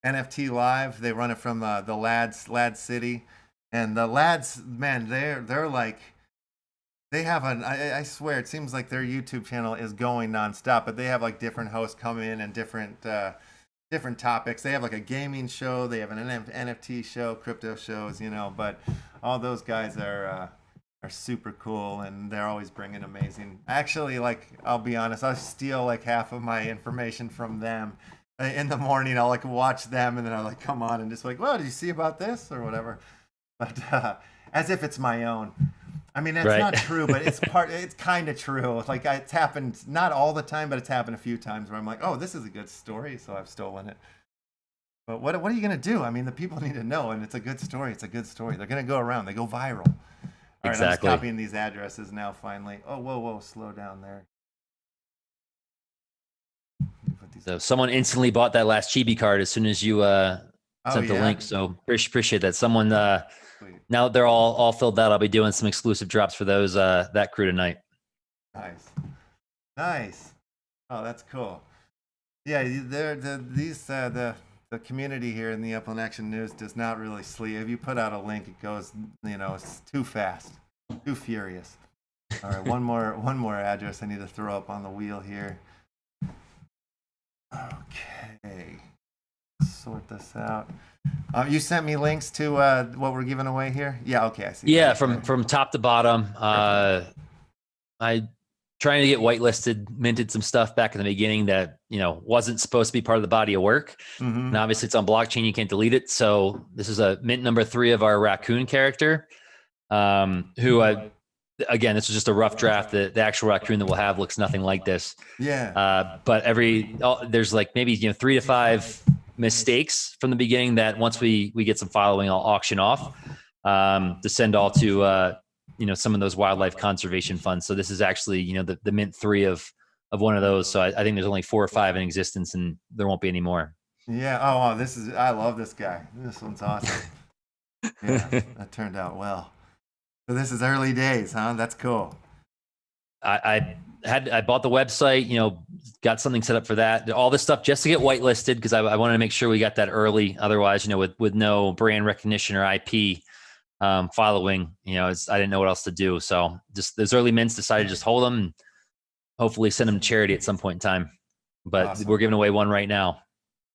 NFT Live. They run it from the Lads City, and the Lads, man, they're like they have I swear it seems like their YouTube channel is going nonstop. But they have like different hosts come in and different topics. They have like a gaming show, they have an NFT show, crypto shows, but all those guys are super cool and they're always bringing amazing. Actually, like I'll be honest, I steal like half of my information from them. In the morning, I'll like watch them and then I'll like come on and just like, well, did you see about this or whatever? But as if it's my own. I mean, that's Right. not true, but it's kind of true. Like it's happened, not all the time, but it's happened a few times where I'm like, oh, this is a good story, so I've stolen it. But what are you going to do? I mean, the people need to know, and it's a good story. It's a good story. They're going to go around. They go viral. All right, I'm just Exactly. copying these addresses now, finally. Oh, whoa, slow down there. So someone instantly bought that last Chibi card as soon as you sent the yeah? link. So appreciate that. Someone Sweet. now that they're all filled out, I'll be doing some exclusive drops for those that crew tonight. Nice. Oh, that's cool. Yeah, the community here in the Upland Action News does not really sleep. If you put out a link, it goes, it's too fast, too furious. All right, one more address I need to throw up on the wheel here. Okay, sort this out. You sent me links to what we're giving away here. Yeah, okay, I see. Yeah, from top to bottom. I trying to get whitelisted, minted some stuff back in the beginning that wasn't supposed to be part of the body of work, and obviously it's on blockchain, you can't delete it. So this is a mint number 3 of our raccoon character, who again, this was just a rough draft. The actual raccoon that we'll have looks nothing like this. Yeah. But there's like maybe 3 to 5 mistakes from the beginning that once we get some following, I'll auction off to send all to some of those wildlife conservation funds. So this is actually the mint 3 of one of those. So I think there's only 4 or 5 in existence, and there won't be any more. Yeah. Oh, I love this guy. This one's awesome. Yeah, that turned out well. So this is early days, huh? That's cool. I bought the website, got something set up for that, all this stuff just to get whitelisted because I wanted to make sure we got that early. Otherwise, with no brand recognition or IP following, I didn't know what else to do. So just those early mints decided to just hold them and hopefully send them to charity at some point in time. But awesome. We're giving away one right now.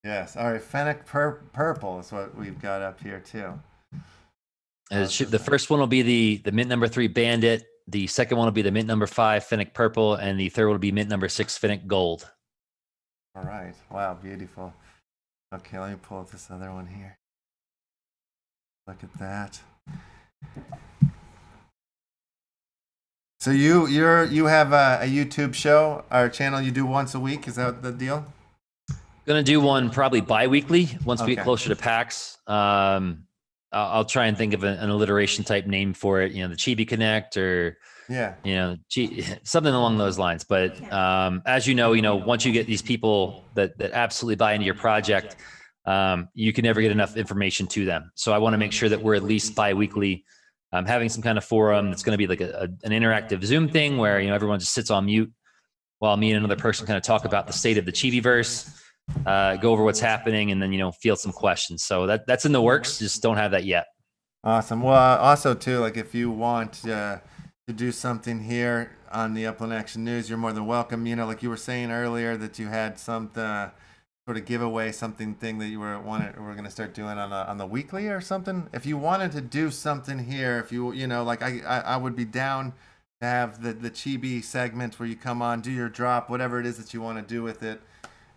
Yes. All right. Fennec Purple is what we've got up here too. The first one will be the mint number 3 Bandit. The second one will be the mint number 5 Fennec Purple, and the third will be mint number 6 Fennec Gold. All right. Wow, beautiful. Okay, let me pull up this other one here. Look at that. So you have a YouTube show or channel you do once a week? Is that the deal? Gonna do one probably bi-weekly once we get closer to PAX. I'll try and think of an alliteration type name for it, the Chibi Connect or something along those lines. But as you know, once you get these people that absolutely buy into your project, you can never get enough information to them. So I want to make sure that we're at least bi-weekly, having some kind of forum that's going to be like an interactive Zoom thing where everyone just sits on mute while me and another person kind of talk about the state of the Chibiverse. Go over what's happening and then field some questions. So that's in the works, just don't have that yet. Awesome. Well, also too, like if you want to do something here on the Upland Action News, you're more than welcome. Like you were saying earlier that you had some sort of giveaway, something that you were going to start doing on the weekly or something. If you wanted to do something here, if you like I would be down to have the Chibi segment where you come on, do your drop, whatever it is that you want to do with it.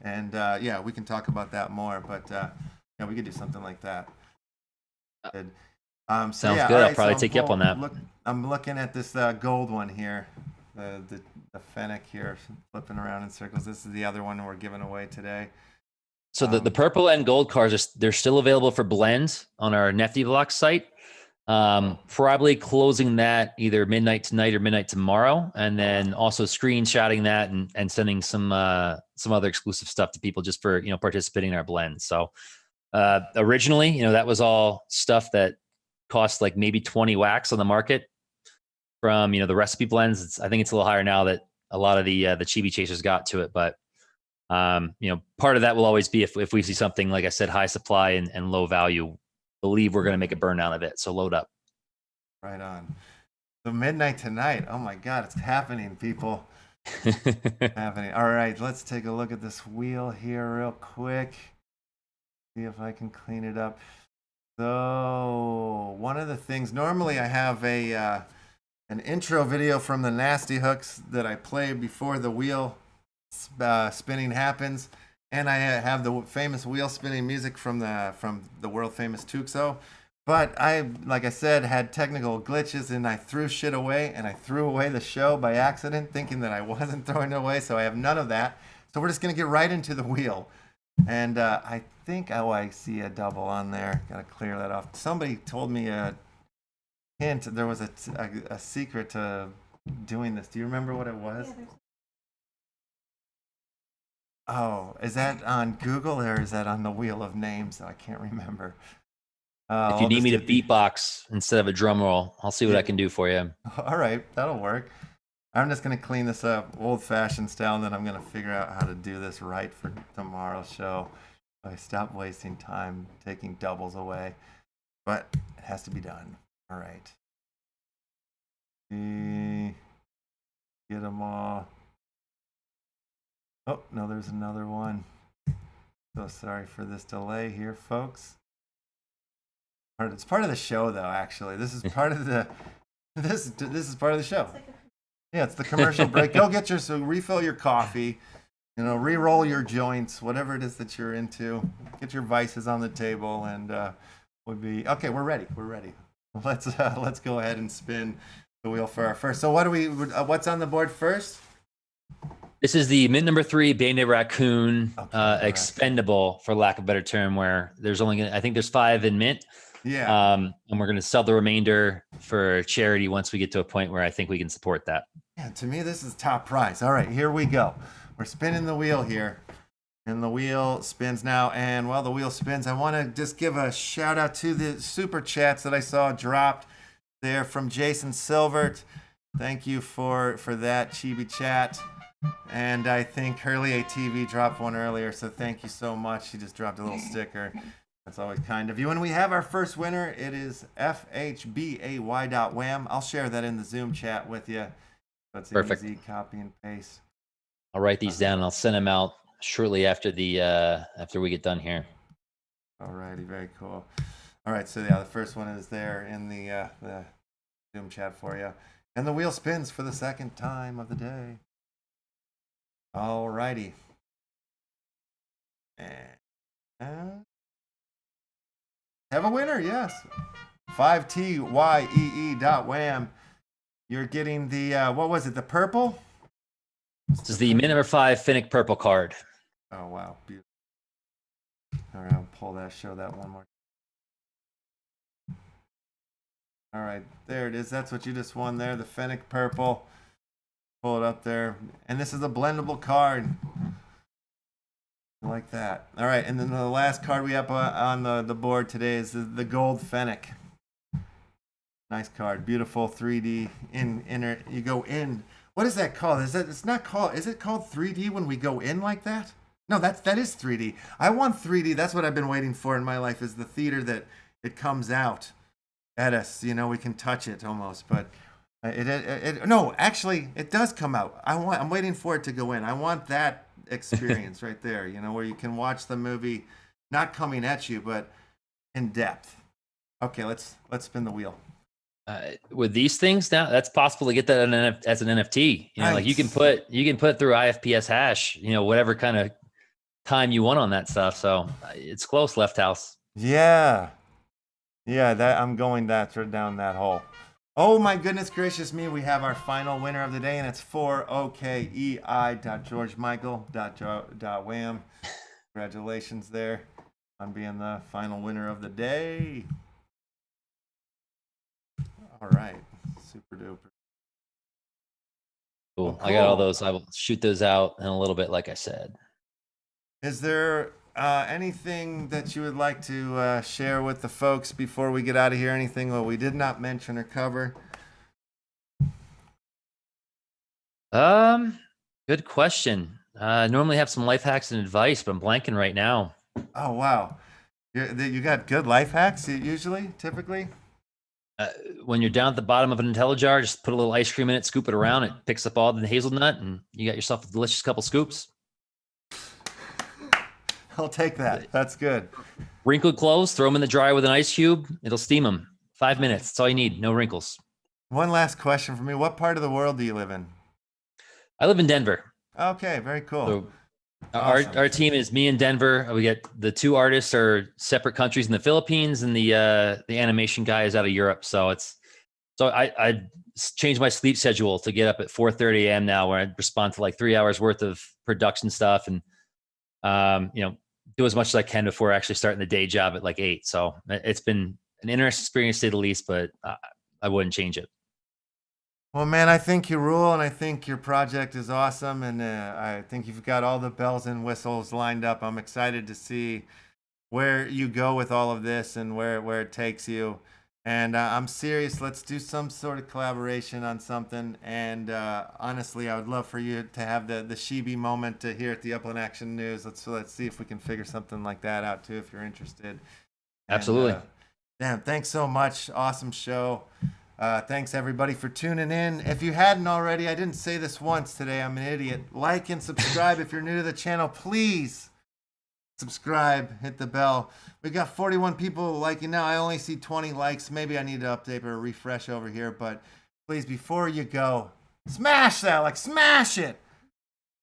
And yeah, we can talk about that more, but yeah, we could do something like that. Good. So Sounds yeah, good. all I'll right, probably so take you up on that. I'm looking at this gold one here, the fennec here, flipping around in circles. This is the other one we're giving away today. So the purple and gold cards they're still available for blends on our Nifty Block site. Probably closing that either midnight tonight or midnight tomorrow, and then also screenshotting that and sending some other exclusive stuff to people just for participating in our blend. So originally, that was all stuff that cost like maybe 20 wax on the market from the recipe blends. I think it's a little higher now that a lot of the Chibi chasers got to it, but part of that will always be if we see something, like I said, high supply and low value, believe we're going to make a burn out of it. So load up. Right on. So midnight tonight. Oh my God, it's happening, people. Happening. All right, let's take a look at this wheel here real quick. See if I can clean it up. So one of the things, normally I have an intro video from the Nasty Hooks that I play before the wheel spinning happens, and I have the famous wheel spinning music from the world famous Tuxo. But I, like I said, had technical glitches and I threw shit away, and I threw away the show by accident, thinking that I wasn't throwing it away. So I have none of that. So we're just gonna get right into the wheel, and I think I see a double on there. Gotta clear that off. Somebody told me a hint. There was a secret to doing this. Do you remember what it was? Yeah, Oh, is that on Google or is that on the Wheel of Names? I can't remember. If you need me to beatbox instead of a drum roll, I'll see what I can do for you. All right, that'll work. I'm just going to clean this up old-fashioned style, and then I'm going to figure out how to do this right for tomorrow's show. I stop wasting time taking doubles away, but it has to be done. All right. Get them all. Oh, no, there's another one. So sorry for this delay here, folks. It's part of the show, though. Actually, this is part of the this is part of the show. Yeah, it's the commercial break. Go get refill your coffee. Re-roll your joints, whatever it is that you're into. Get your vices on the table, and we'll be okay. We're ready. We're ready. Let's go ahead and spin the wheel for our first. So what's on the board first? This is the mint number 3 Banded Raccoon, expendable, for lack of a better term, where there's I think there's 5 in mint. Yeah. And we're going to sell the remainder for charity once we get to a point where I think we can support that. Yeah, to me, this is top prize. All right, here we go. We're spinning the wheel here, and the wheel spins now. And while the wheel spins, I want to just give a shout out to the super chats that I saw dropped there from Jason Silvert. Thank you for that, Chibi chat. And I think Hurley ATV dropped one earlier, so thank you so much. He just dropped a little sticker. That's always kind of you. And we have our first winner. It is FHBAY.wham. I'll share that in the Zoom chat with you. That's an easy copy and paste. I'll write these down and I'll send them out shortly after after we get done here. All righty, very cool. All right, so yeah, the first one is there in the Zoom chat for you. And the wheel spins for the second time of the day. All righty. And have a winner, yes. 5TYEE.wham. You're getting the, what was it, the purple? This is the mint number 5 Finnick purple card. Oh, wow. Beautiful. All right, I'll pull that, show that one more. All right, there it is. That's what you just won there, the Finnick purple. Pull it up there. And this is a blendable card. Like that. All right, and then the last card we have on the board today is the gold Fennec. Nice card, beautiful 3D inner. You go in. What is that called? It's not called. Is it called 3D when we go in like that? No, that is 3D. I want 3D. That's what I've been waiting for in my life, is the theater that it comes out at us. We can touch it almost, but no, actually, it does come out. I'm waiting for it to go in. I want that experience right there, where you can watch the movie not coming at you, but in depth. Okay, let's spin the wheel. With these things now, that's possible to get that as an NFT. Nice. Like you can put through IFPS hash, whatever kind of time you won on that stuff. So it's close, Left House. Yeah. Yeah, that I'm going down that hole. Oh my goodness gracious me, we have our final winner of the day, and it's for okei.georgemichael.wham. Congratulations there on being the final winner of the day. All right. Super duper. Cool. I got all those. I will shoot those out in a little bit, like I said. Is there anything that you would like to share with the folks before we get out of here? Anything that we did not mention or cover? Good question. I normally have some life hacks and advice, but I'm blanking right now. Oh, wow. You got good life hacks typically? When you're down at the bottom of an IntelliJar, just put a little ice cream in it, scoop it around, it picks up all the hazelnut, and you got yourself a delicious couple scoops. I'll take that. That's good. Wrinkled clothes, throw them in the dryer with an ice cube. It'll steam them. 5 minutes. That's all you need. No wrinkles. One last question for me. What part of the world do you live in? I live in Denver. Okay, very cool. So Awesome. our team is me and Denver. We get the 2 artists are separate countries in the Philippines, and the animation guy is out of Europe. So I changed my sleep schedule to get up at 4:30 a.m. now, where I respond to like 3 hours worth of production stuff, and do as much as I can before actually starting the day job at like 8. So it's been an interesting experience to say the least, but I wouldn't change it. Well, man, I think you rule, and I think your project is awesome, and I think you've got all the bells and whistles lined up. I'm excited to see where you go with all of this and where it takes you. And I'm serious. Let's do some sort of collaboration on something. And honestly, I would love for you to have the Chibi moment here at the Upland Action News. Let's see if we can figure something like that out too, if you're interested. Absolutely. And, damn, thanks so much. Awesome show. Thanks everybody for tuning in. If you hadn't already, I didn't say this once today, I'm an idiot. Like and subscribe if you're new to the channel. Please subscribe, hit the bell. We got 41 people liking now. I only see 20 likes. Maybe I need to update or refresh over here, but please, before you go, smash that, smash it.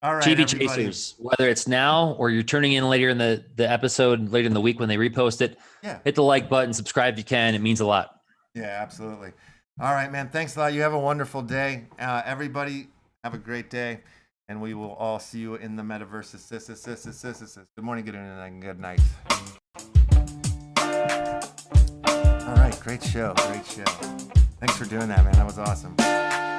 All right, Chibi everybody. Chasers, whether it's now or you're turning in later in the episode, later in the week when they repost it, hit the like button, subscribe if you can. It means a lot. Yeah, absolutely. All right, man. Thanks a lot. You have a wonderful day. Everybody, have a great day. And we will all see you in the metaverse. Good morning, good evening, and good night. All right, great show. Thanks for doing that, man. That was awesome.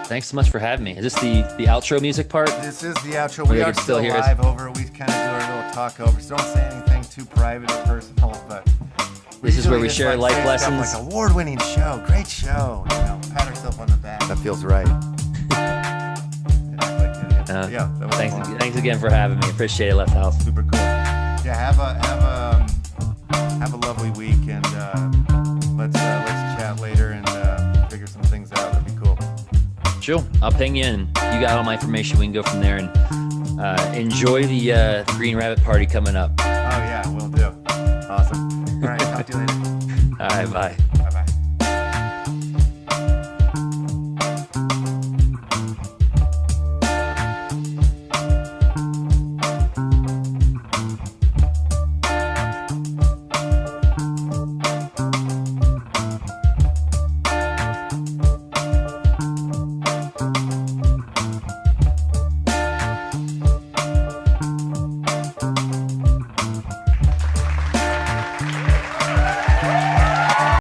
Thanks so much for having me. Is this the outro music part? This is the outro. We are still live over. We kind of do our little talk over. So don't say anything too private or personal, but this is where we share life lessons. Like award-winning show, great show. Pat ourselves on the back. That feels right. Thanks again for having me. Appreciate it, Left House. Super cool. Yeah, have a lovely week, and let's chat later and figure some things out. That'd be cool. Sure, I'll ping you, and you got all my information. We can go from there and enjoy the Green Rabbit party coming up. Oh yeah, we'll do. Awesome. All right, talk to you later. All right, bye.